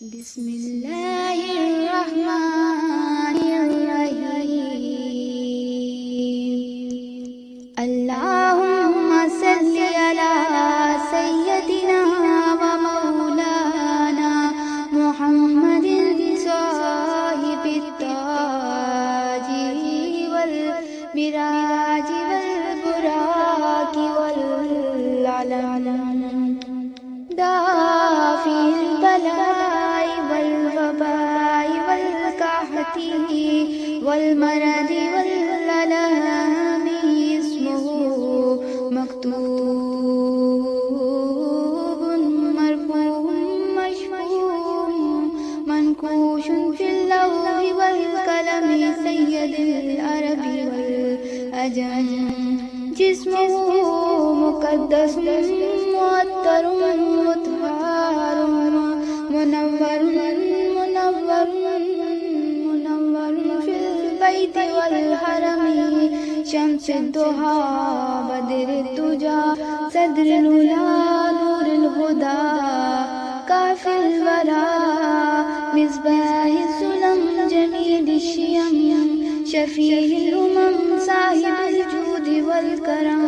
बिस्मिल्लाहिर्रहमानिर्रहीम। अल्लाहुम्मा सल्लि अला सय्यदिना व मौलाना मुहम्मदिन साहिबित ताजी वल मिराजी वल बुराकी वल अलन दाफिल बलाई वल वबाई वल कहती वल मरदी वल ललमी इस्मुहु मक्तूबुन मरफूउन मशफूउन मनकूशुन फिल लौहि वल कलमी सय्यदुल अरबी वल अजम जिस्मुहु मुक़द्दसुन मुअत्तरुन मुतहहारुन मुनव्वरुन फिल बैति वल हरमी शम्सुद्दुहा बद्रुद्दुजा सद्रुल उला नूरुल हुदा काफिल वरा मिस्बाहिस सुलम जमीलिश शियम शफीउल उमम साहिबुल जूदि वल करम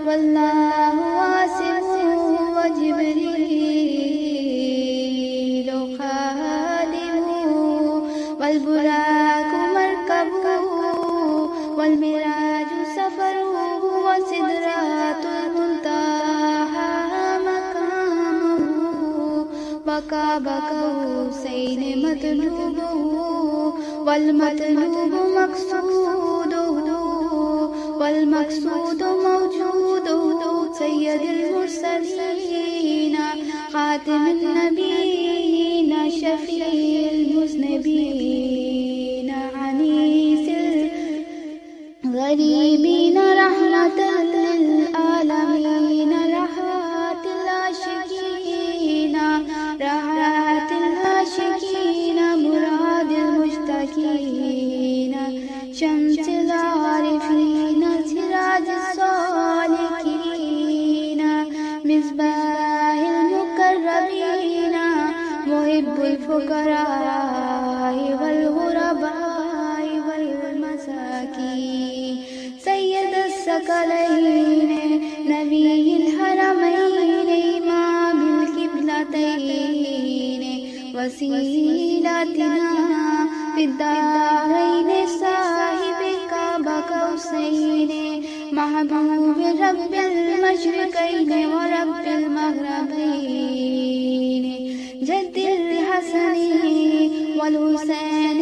वल्लाहु वासिउन व जिब्रीलु खादिमु वल बुराकु मरकबु वल मिराजु सफरु व सिदरातुल मुंतहा मकामुहु व काबकहुसैन मतलूबुहु वल मतलूबु मक़सूदुहु वल मक़सूदु मौजूदुहु सय्यदुल मुरसलीन खातिमुन नबीय्यीन शफ़ीउल मुज़निबीन अनीसिल गरीबीन रहमतल लिल आलमीन राहतिल आशिकीन मुरादिल मुश्ताकीन शम्सिल आरिफीन सिराजिस सालिकीन मिस्बाहिल मुक़र्रबीन मुहिब्बुल फुक़राइ वल गुरबाइ वल मसाकीन सय्यदुस सकलैन नबीयुल हरमैन इमामुल क़िबलतैन वसीलतना फिद्दारैन साहिबे काबा कौसैन महबूब रब्बिल मशरिक़ैन व रब्बिल मग़रिबैन जद्दिल हसन वल हुसैन